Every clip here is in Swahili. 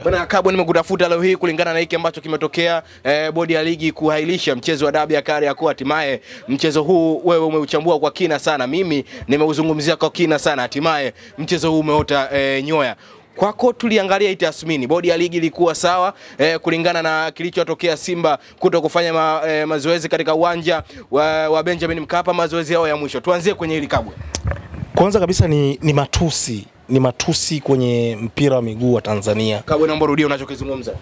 Bwana Kabwe, nimekutafuta leo hii kulingana na hiki ambacho kimetokea, bodi ya ligi kuhairisha mchezo wa dabi ya Kariakoo. Hatimaye mchezo huu wewe umeuchambua kwa kina sana, mimi nimeuzungumzia kwa kina sana. Hatimaye mchezo huu umeota nyoya. Kwako tuliangalia hii tathmini, bodi ya ligi ilikuwa sawa kulingana na kilichotokea Simba kuto kufanya mazoezi katika uwanja wa Benjamin Mkapa, mazoezi yao ya mwisho. Tuanzie kwenye hili Kabwe. Kwanza kabisa ni matusi kwenye mpira wa miguu wa Tanzania. Kabwe, naomba rudia unachokizungumza.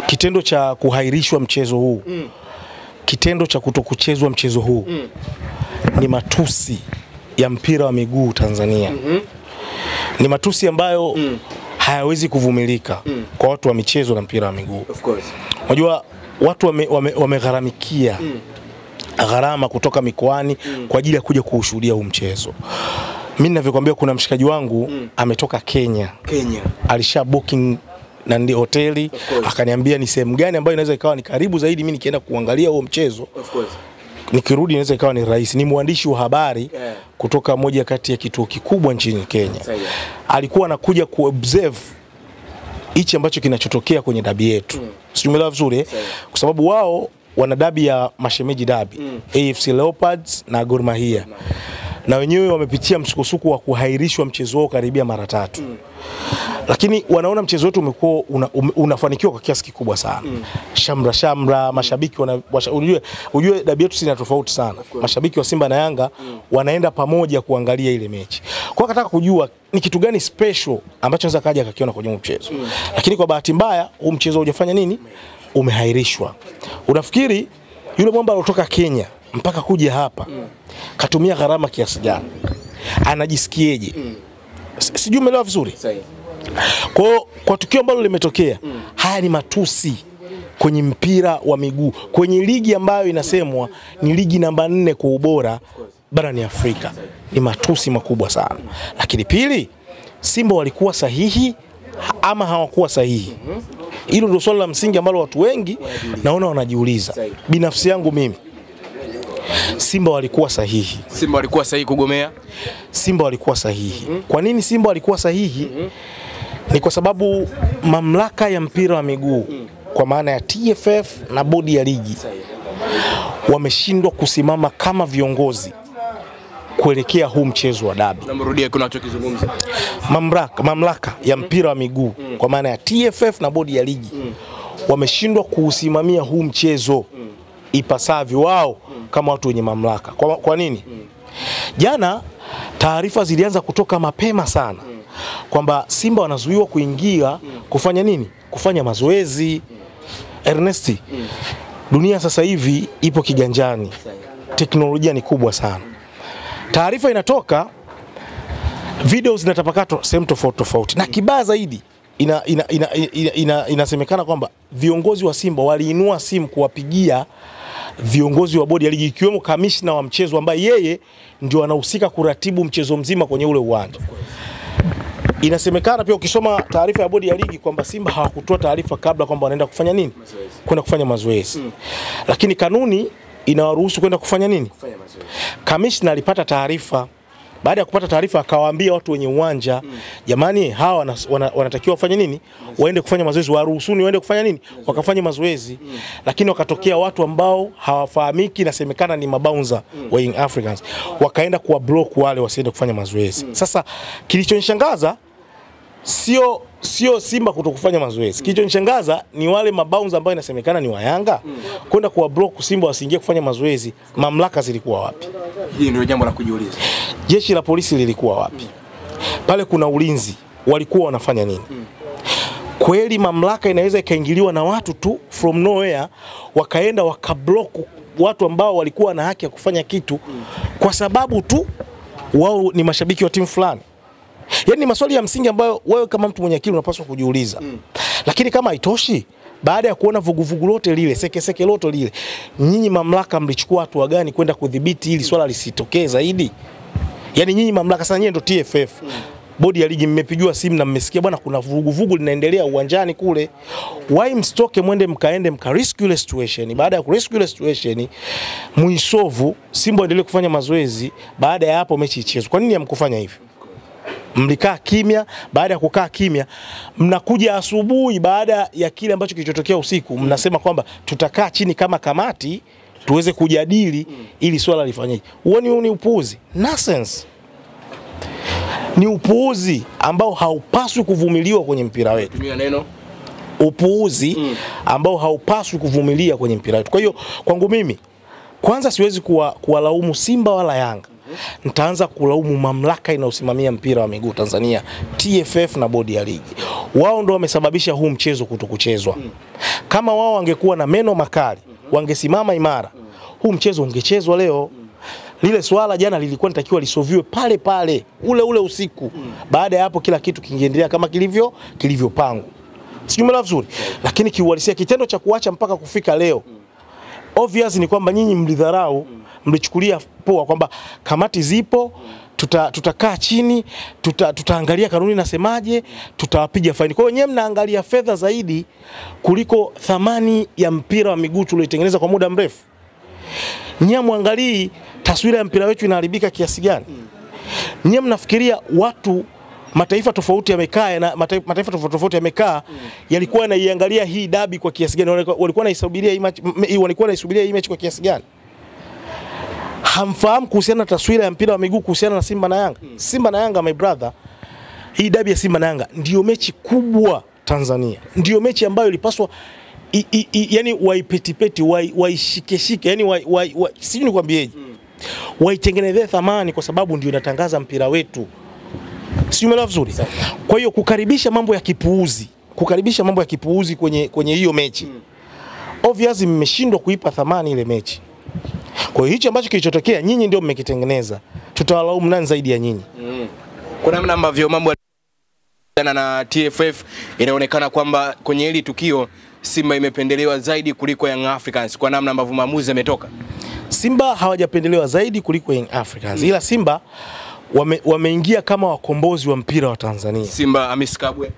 Kitendo cha kuhairishwa mchezo huu, kitendo cha kutokuchezwa mchezo huu ni matusi ya mpira wa miguu Tanzania. Ni matusi ambayo hayawezi kuvumilika kwa watu wa michezo na mpira wa miguu. Of course. Unajua watu wamegharamikia gharama kutoka mikoani kwa ajili ya kuja kuushuhudia huu mchezo. Mimi ninavyokuambia, kuna mshikaji wangu ametoka Kenya. Alisha booking na ndi hoteli, akaniambia ni sehemu gani ambayo inaweza ikawa ni karibu zaidi mimi nikienda kuangalia huo mchezo. Of course. Nikirudi inaweza ikawa ni rahisi. Ni mwandishi wa habari kutoka moja kati ya kituo kikubwa nchini Kenya. Alikuwa anakuja kuobserve hichi ambacho kinachotokea kwenye dabi yetu. Sijumeelewa vizuri kwa sababu wao wana dabi ya mashemeji dabi, AFC Leopards na Gor Mahia. Na wenyewe wamepitia msukosuko wa kuhairishwa mchezo wao karibia mara 3. Lakini wanaona mchezo wetu umekuwa unafanikiwa kwa kiasi kikubwa sana. Shamra, mashabiki ujue dabi yetu sina tofauti sana. Mashabiki wa Simba na Yanga wanaenda pamoja kuangalia ile mechi. Kwa nataka kujua ni kitu gani special ambacho anaweza kaja akakiona kwenye mchezo. Lakini kwa bahati mbaya huu mchezo hujafanya nini? Umehairishwa. Unafikiri yule mwamba kutoka Kenya mpaka kuja hapa katumia gharama kiasi gani? Anajisikieje? Sijui umeelewa vizuri. Kwa tukio ambalo limetokea, haya ni matusi kwenye mpira wa miguu, kwenye ligi ambayo inasemwa ni ligi namba 4 kwa ubora barani Afrika. Ni matusi makubwa sana. Lakini pili, Simba walikuwa sahihi ama hawakuwa sahihi? Hilo ndio swali la msingi ambalo watu wengi naona wanajiuliza. Binafsi yangu mimi, Simba walikuwa sahihi. Simba walikuwa sahihi kugomea? Simba walikuwa sahihi. Kwa nini Simba walikuwa sahihi? Ni kwa sababu mamlaka ya mpira wa miguu kwa maana ya TFF na bodi ya ligi wameshindwa kusimama kama viongozi kuelekea huu mchezo wa dabi. Namrudia kuna unachokizungumza. Mamlaka ya mpira wa miguu kwa maana ya TFF na bodi ya ligi wameshindwa kuusimamia huu mchezo ipasavyo wao kama watu wenye mamlaka. Kwa nini? Jana taarifa zilianza kutoka mapema sana kwamba Simba wanazuiwa kuingia kufanya nini? Kufanya mazoezi. Ernest, dunia sasa hivi ipo kiganjani. Teknolojia ni kubwa sana. Taarifa inatoka, video zinatapakatwa sehemu tofauti. Na kibaya zaidi inasemekana kwamba viongozi wa Simba waliinua simu kuwapigia viongozi wa bodi ya ligi, ikiwemo kamishna wa mchezo ambaye yeye ndio anahusika kuratibu mchezo mzima kwenye ule uwanja. Inasemekana pia ukisoma taarifa ya bodi ya ligi kwamba Simba hawakutoa taarifa kabla kwamba wanaenda kufanya nini? Kwenda kufanya mazoezi. Lakini kanuni inawaruhusu kwenda kufanya nini? Kamishna alipata taarifa. Baada ya kupata taarifa akawaambia watu wenye uwanja, jamani, hawa wanatakiwa wafanye nini? Waende kufanya mazoezi, waruhusuni waende kufanya nini? Wakafanya mazoezi. Lakini wakatokea watu ambao hawafahamiki, nasemekana ni mabouncer wa Young Africans, wakaenda kuwa block wale wasiende kufanya mazoezi. Sasa kilichonishangaza sio Simba kutokufanya mazoezi. Kilichonishangaza ni wale mabouncer ambao inasemekana ni wa Yanga kwenda kuwa block Simba wasiingie kufanya mazoezi. Mamlaka zilikuwa wapi? Hii ndio jambo la kujiuliza. Jeshi la polisi lilikuwa wapi? Pale kuna ulinzi, walikuwa wanafanya nini? Kweli mamlaka inaweza ikaingiliwa na watu tu from nowhere wakaenda wakablock watu ambao walikuwa na haki ya kufanya kitu kwa sababu tu wao ni mashabiki wa timu fulani? Yaani maswali ya msingi ambayo wewe kama mtu mwenye akili unapaswa kujiuliza. Lakini kama haitoshi, baada ya kuona vuguvugu lote lile, seke lote lile, nyinyi mamlaka mlichukua hatua gani kwenda kudhibiti ili swala lisitokee zaidi? Yaani nyinyi mamlaka sasa, nyinyi ndio TFF. Bodi ya ligi mmepigiwa simu na mmesikia bwana kuna vuguvugu linaendelea uwanjani kule. Why mstoke mwende mkaende mkarescue ile situation? Baada ya kurescue ile situation, muisovu Simba endelee kufanya mazoezi, baada ya hapo mechi ichezwe. Kwa nini hamkufanya hivyo? Mlikaa kimya, baada ya kukaa kimya mnakuja asubuhi baada ya kile ambacho kilichotokea usiku mnasema kwamba tutakaa chini kama kamati tuweze kujadili ili swala lifanyike. Huoni huu ni upuuzi? Nonsense. Ni upuuzi ambao haupaswi kuvumiliwa kwenye mpira wetu. Tumia neno upuuzi ambao haupaswi kuvumilia kwenye mpira wetu. Kwa hiyo kwangu mimi kwanza siwezi kuwalaumu Simba wala Yanga. Nitaanza kulaumu mamlaka inayosimamia mpira wa miguu Tanzania, TFF na bodi ya ligi. Wao ndio wamesababisha huu mchezo kutokuchezwa. Kama wao wangekuwa na meno makali, wangesimama imara, huu mchezo ungechezwa leo. Lile swala jana lilikuwa nitakiwa lisoviwe pale pale ule usiku. Baada ya hapo kila kitu kingeendelea kama kilivyopangwa. Sijui mela vizuri. Lakini kiuhalisia kitendo cha kuacha mpaka kufika leo, obvious ni kwamba nyinyi mlidharau, mlichukulia poa kwamba kamati zipo, tutakaa chini, tutaangalia kanuni nasemaje, tutawapiga faini. Kwa hiyo nyewe mnaangalia fedha zaidi kuliko thamani ya mpira wa miguu tulioitengeneza kwa muda mrefu. Nyewe muangalii taswira ya mpira wetu inaharibika kiasi gani. Nyewe mnafikiria watu mataifa tofauti yamekaa na mataifa tofauti yamekaa yalikuwa yanaiangalia hii dabi kwa kiasi gani, walikuwa wanaisubiria hii mechi kwa kiasi gani. Hamfahamu kuhusiana na taswira ya mpira wa miguu kuhusiana na Simba na Yanga. Simba na Yanga, my brother, hii dabi ya Simba na Yanga ndio mechi kubwa Tanzania. Ndio mechi ambayo ilipaswa yani waipetipeti, waishikeshike, yani sijui nikwambieje. Waitengenezee thamani kwa sababu ndio inatangaza mpira wetu. Sio mela vizuri. Kwa hiyo kukaribisha mambo ya kipuuzi kwenye hiyo mechi. Obviously mmeshindwa kuipa thamani ile mechi. Kwa hiyo hicho ambacho kilichotokea nyinyi ndio mmekitengeneza. Tutawalaumu nani zaidi ya nyinyi? Kuna namna ambavyo mambo na TFF inaonekana kwamba kwenye hili tukio Simba imependelewa zaidi kuliko Young Africans kwa namna ambavyo maamuzi yametoka. Simba hawajapendelewa zaidi kuliko Young Africans. Ila Simba wameingia kama wakombozi wa mpira wa Tanzania. Simba Amiskabwe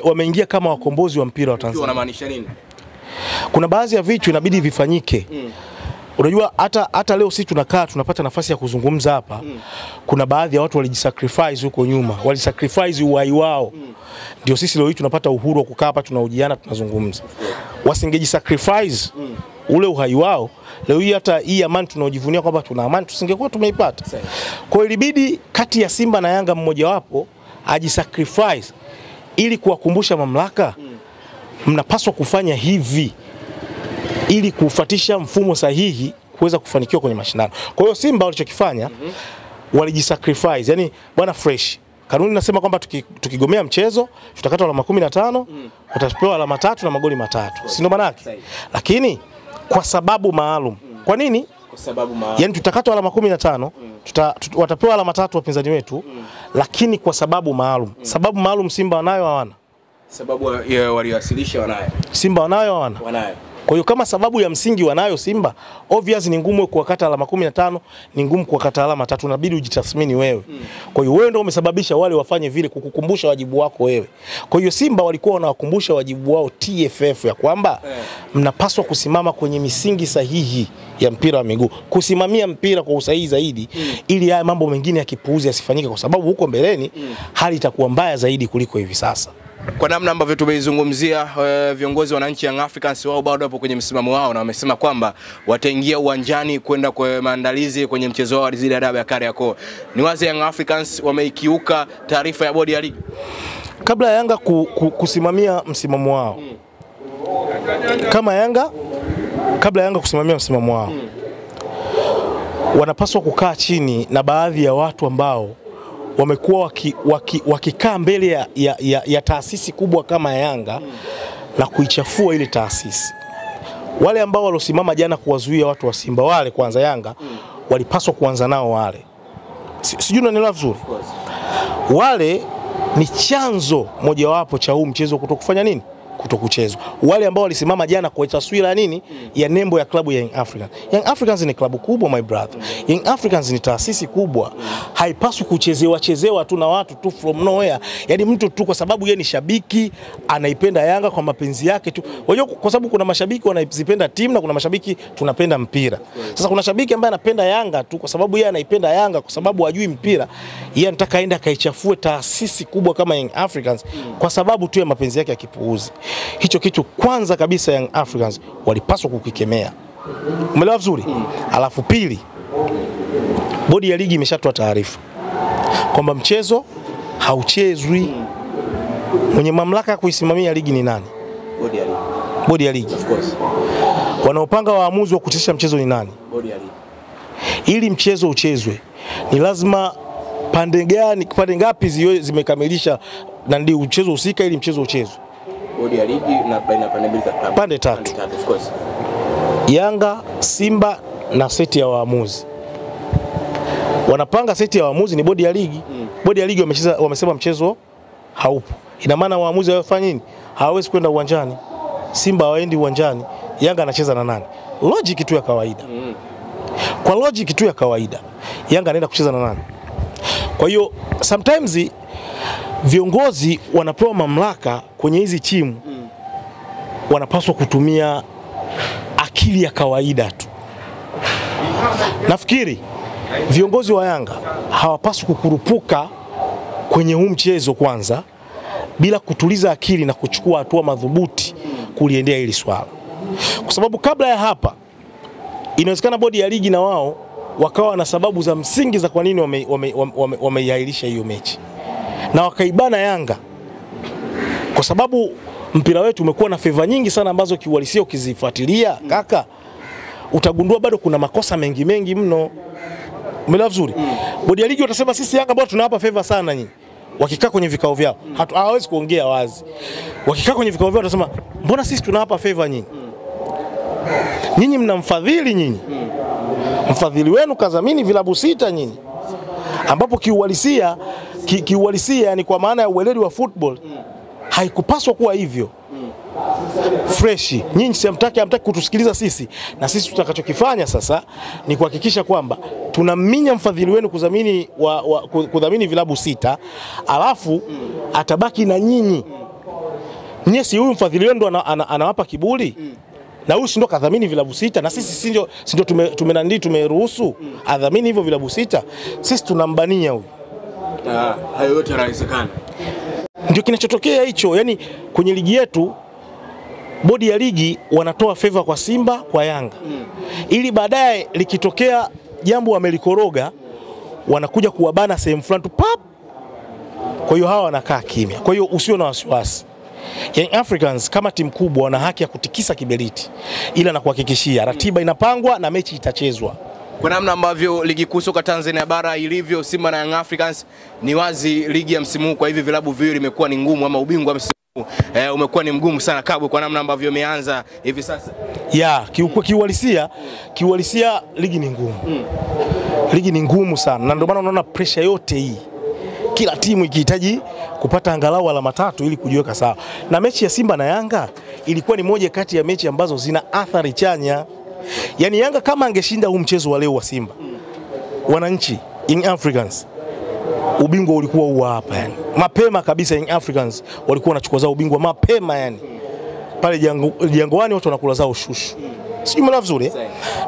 wameingia kama wakombozi wa mpira wa Tanzania. Wanamaanisha nini? Kuna baadhi ya vitu inabidi vifanyike. Unajua hata leo sisi tunakaa tunapata nafasi ya kuzungumza hapa. Kuna baadhi ya watu walijisacrifice huko nyuma, walisacrifice uhai wao. Ndio sisi leo hii tunapata uhuru wa kukaa hapa tunahojiana tunazungumza. Wasingejisacrifice ule uhai wao, leo hii hata hii amani tunaojivunia kwamba tuna amani tusingekuwa tumeipata. Kwa hiyo ilibidi kati ya Simba na Yanga mmoja wapo ajisacrifice ili kuwakumbusha mamlaka mnapaswa kufanya hivi ili kufuatisha mfumo sahihi kuweza kufanikiwa kwenye mashindano. Kwa hiyo Simba walichokifanya walijisacrifice, yani bwana fresh. Kanuni nasema kwamba tukigomea mchezo tutakata alama 15, utapewa alama 3 na magoli 3. Si ndio maana yake? Lakini kwa sababu maalum. Kwa nini? Kwa sababu maalum. Yani tutakata alama 15, watapewa alama 3 wapinzani wetu, lakini kwa sababu maalum. Sababu maalum Simba wanayo hawana? Sababu waliwasilisha wanayo. Simba wanayo hawana? Wanayo. Kwa hiyo kama sababu ya msingi wanayo Simba, obvious ni ngumu kuwakata alama 15, ni ngumu kuwakata alama 3, inabidi ujitathmini wewe. Kwa hiyo wewe ndio umesababisha wale wafanye vile kukukumbusha wajibu wako wewe. Kwa hiyo Simba walikuwa wanawakumbusha wajibu wao TFF ya kwamba mnapaswa kusimama kwenye misingi sahihi ya mpira wa miguu, kusimamia mpira kwa usahihi zaidi ili haya mambo mengine ya kipuuzi yasifanyike, kwa sababu huko mbeleni hali itakuwa mbaya zaidi kuliko hivi sasa. Kwa namna ambavyo tumeizungumzia viongozi wa wananchi Young Africans wao bado hapo kwenye msimamo wao na wamesema kwamba wataingia uwanjani kwenda kwa maandalizi kwenye mchezo wao dhidi ya dabi ya Kariakoo. Ni wazi Young Africans wameikiuka taarifa ya bodi ya ligi. Kabla Yanga kusimamia msimamo wao. Kabla Yanga kusimamia msimamo wao. Wanapaswa kukaa chini na baadhi ya watu ambao wamekuwa wakikaa mbele ya taasisi kubwa kama Yanga na kuichafua ile taasisi. Wale ambao walosimama jana kuwazuia watu wa Simba, wale kwanza Yanga walipaswa kuanza nao wale. Sijui unanielewa vizuri. Wale ni chanzo mojawapo cha huu mchezo kutokufanya nini? kutokuchezwa. Wale ambao walisimama jana kwa taswira nini ya nembo ya klabu ya Young Africans. Young Africans ni klabu kubwa my brother. Young Africans ni taasisi kubwa. Haipaswi kuchezewa tu na watu tu from nowhere. Yaani mtu tu kwa sababu yeye ni shabiki anaipenda Yanga kwa mapenzi yake tu. Unajua kwa sababu kuna mashabiki wanazipenda timu na kuna mashabiki tunapenda mpira. Sasa kuna shabiki ambaye anapenda Yanga tu kwa sababu yeye anaipenda Yanga kwa sababu hajui mpira. Yeye anataka aende akaichafue taasisi kubwa kama Young Africans kwa sababu tu ya mapenzi yake ya kipuuzi. Hicho kitu kwanza kabisa Young Africans walipaswa kukikemea. Umeelewa vizuri? Alafu pili, bodi ya ligi imeshatoa taarifa kwamba mchezo hauchezwi. Mwenye mamlaka ya kuisimamia ligi ni nani? Bodi ya ligi. Bodi ya ligi. Of course. Wanaopanga waamuzi wa kuchezesha mchezo ni nani? Bodi ya ligi. Ili mchezo uchezwe ni lazima pande ngapi zimekamilisha na ndio mchezo husika ili mchezo uchezwe? Bodi ya ligi na baina pande mbili za klabu. Pande tatu. Of course. Yanga, Simba na seti ya waamuzi. Wanapanga seti ya waamuzi ni bodi ya ligi. Bodi ya ligi wamesema mchezo haupo. Ina maana waamuzi hawafanya nini? Hawawezi kwenda uwanjani. Simba hawaendi uwanjani. Yanga anacheza na nani? Logic tu ya kawaida. Kwa logic tu ya kawaida, Yanga anaenda kucheza na nani? Kwa hiyo sometimes viongozi wanapewa mamlaka kwenye hizi timu wanapaswa kutumia akili ya kawaida tu. Nafikiri viongozi wa Yanga hawapaswi kukurupuka kwenye huu mchezo kwanza bila kutuliza akili na kuchukua hatua madhubuti kuliendea hili swala. Kwa sababu kabla ya hapa inawezekana bodi ya ligi na wao wakawa na sababu za msingi za kwa nini wameiahirisha hiyo mechi. Na wakaibana Yanga. Kwa sababu mpira wetu umekuwa na favor nyingi sana ambazo kiuhalisia ukizifuatilia kaka utagundua bado kuna makosa mengi mno. Umeelewa vizuri? Bodi ya ligi watasema sisi Yanga bado tunawapa favor sana nyinyi. Wakikaa kwenye vikao vyao hawawezi kuongea wazi. Wakikaa kwenye vikao vyao watasema mbona sisi tunawapa favor nyinyi? Nyinyi mnamfadhili nyinyi. Mfadhili wenu kadhamini vilabu 6 nyinyi. Ambapo kiuhalisia ni kwa maana ya ueledi wa football haikupaswa kuwa hivyo. Fresh. Nyinyi hamtaki kutusikiliza sisi na sisi tutakachokifanya sasa ni kuhakikisha kwamba tunaminya mfadhili wenu kudhamini vilabu 6 alafu atabaki na nyinyi. Nyinyi si huyu mfadhili wenu ndo anawapa kiburi. Na huyu si ndo kadhamini vilabu 6 na sisi si ndio tumeruhusu adhamini hivyo vilabu 6. Sisi tunambania huyu. Hayo yote yanawezekana. Ndio kinachotokea hicho. Yaani kwenye ligi yetu bodi ya ligi wanatoa favor kwa Simba, kwa Yanga. Ili baadaye likitokea jambo wamelikoroga wanakuja kuwabana sehemu fulani tu pap. Kwa hiyo hawa wanakaa kimya. Kwa hiyo usio na wasiwasi. Young Africans kama timu kubwa wana haki ya kutikisa kiberiti. Ila na kuhakikishia ratiba inapangwa na mechi itachezwa. Kwa namna ambavyo ligi kuu soka Tanzania bara ilivyo, Simba na Young Africans, ni wazi ligi ya msimu kwa hivi vilabu viwili imekuwa ni ngumu, ama ubingwa msimu umekuwa ni mgumu sana Kabwe kwa namna ambavyo imeanza hivi sasa. Kiuhalisia ligi ni ngumu. Ligi ni ngumu sana na ndio maana unaona pressure yote hii. Kila timu ikihitaji kupata angalau alama 3 ili kujiweka sawa. Na mechi ya Simba na Yanga ilikuwa ni moja kati ya mechi ambazo zina athari chanya. Yaani Yanga kama angeshinda huu mchezo wa leo wa Simba, wananchi Young Africans ubingwa ulikuwa huu hapa yani. Mapema kabisa Young Africans walikuwa wanachukua zao ubingwa mapema yani. Pale Jangwani watu wanakula zao shushu. Sijui mna vizuri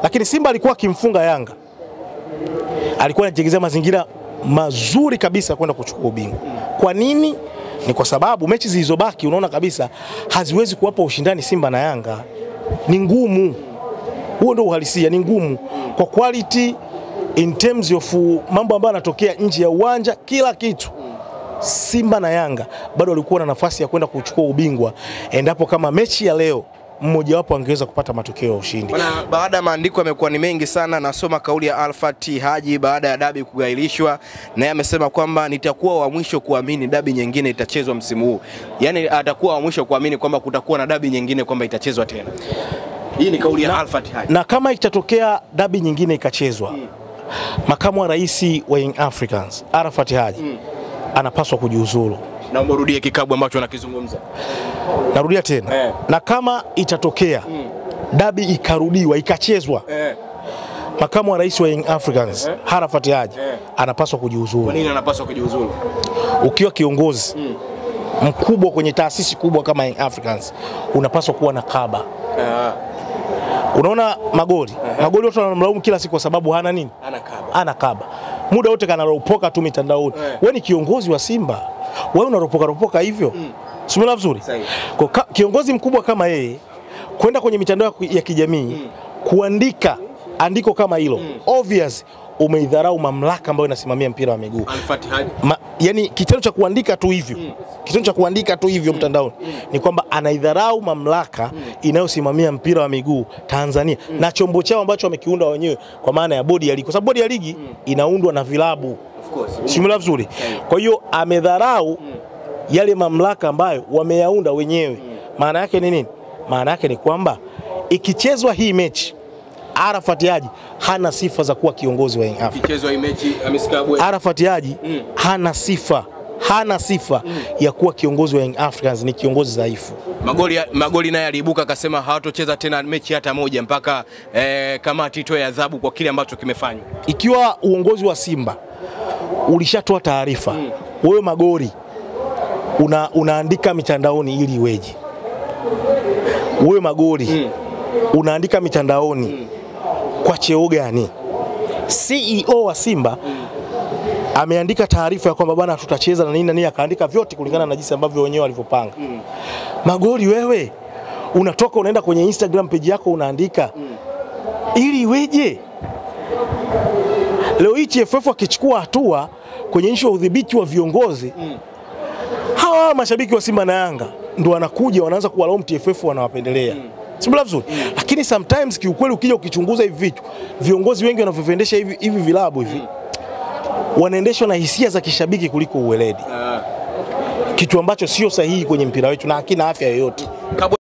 Lakini Simba alikuwa akimfunga Yanga. Alikuwa anatengeneza mazingira mazuri kabisa kwenda kuchukua ubingwa. Kwa nini? Ni kwa sababu mechi zilizobaki unaona kabisa haziwezi kuwapa ushindani Simba na Yanga. Ni ngumu. Huo ndio uhalisia, ni ngumu. Kwa quality in terms of mambo ambayo yanatokea nje ya uwanja, kila kitu. Simba na Yanga bado walikuwa na nafasi ya kwenda kuchukua ubingwa endapo kama mechi ya leo mmoja wapo angeweza kupata matokeo ya ushindi. Baada ya maandiko yamekuwa ni mengi sana, nasoma kauli ya Alfati Haji baada ya dabi kugailishwa, na yeye amesema kwamba nitakuwa wa mwisho kuamini dabi nyingine itachezwa msimu huu. Yaani atakuwa wa mwisho kuamini kwamba kutakuwa na dabi nyingine kwamba itachezwa tena. Hii ni kauli ya Alfati Haji. Na kama itatokea dabi nyingine ikachezwa, makamu wa rais wa Young Africans, Alfati Haji, anapaswa kujiuzulu. Naomba urudie kikabu ambacho anakizungumza. Narudia tena. Na kama itatokea dabi ikarudiwa ikachezwa, makamu wa rais wa Young Africans Arafat Haji anapaswa kujiuzulu. Kwa nini anapaswa kujiuzulu? Ukiwa kiongozi mkubwa kwenye taasisi kubwa kama Young Africans unapaswa kuwa na kaba. Unaona Magoli, Magoli watu wanamlaumu kila siku kwa sababu hana nini? Ana kaba. Muda wote kanaropoka tu mitandaoni. Wewe ni kiongozi wa Simba, wewe unaropoka hivyo? Simela vizuri. Kwa kiongozi mkubwa kama yeye kwenda kwenye mitandao ya kijamii kuandika andiko kama hilo, obvious umeidharau mamlaka ambayo inasimamia mpira wa miguu. Yani kitendo cha kuandika tu hivyo, kitendo cha kuandika tu hivyo mtandaoni ni kwamba anaidharau mamlaka inayosimamia mpira wa miguu Tanzania na chombo chao ambacho wamekiunda wenyewe, kwa maana ya bodi ya ligi, kwa sababu bodi ya ligi inaundwa na vilabu. Of course. Simela vizuri. Kwa hiyo amedharau yale mamlaka ambayo wameyaunda wenyewe. Maana yake ni nini? Maana yake ni kwamba ikichezwa hii mechi Arafat Haji hana sifa za kuwa kiongozi wa Young Africans. Ikichezwa hii mechi Amiskabwe, Arafat Haji hana sifa ya kuwa kiongozi wa Young Africans, ni kiongozi dhaifu. Magoli naye aliibuka akasema hawatocheza tena mechi hata moja mpaka kamati itoe adhabu kwa kile ambacho kimefanywa. Ikiwa uongozi wa Simba ulishatoa taarifa, wewe Magoli unaandika mitandaoni ili iweje? Wewe Magoli unaandika mitandaoni kwa cheo gani? CEO wa Simba ameandika taarifa ya kwamba bwana tutacheza na nini, akaandika vyote kulingana na jinsi ambavyo wenyewe walivyopanga. Magoli wewe unatoka unaenda kwenye Instagram page yako unaandika ili iweje? Leo hii TFF akichukua hatua kwenye issue ya udhibiti wa viongozi, hawa mashabiki wa Simba na Yanga ndio wanakuja wanaanza kuwalaumu TFF, wanawapendelea. Simba vizuri. Lakini sometimes kiukweli ukija ukichunguza hivi vitu, viongozi wengi wanavyoendesha hivi vilabu hivi wanaendeshwa na hisia za kishabiki kuliko uweledi. Kitu ambacho sio sahihi kwenye mpira wetu na hakina afya yoyote.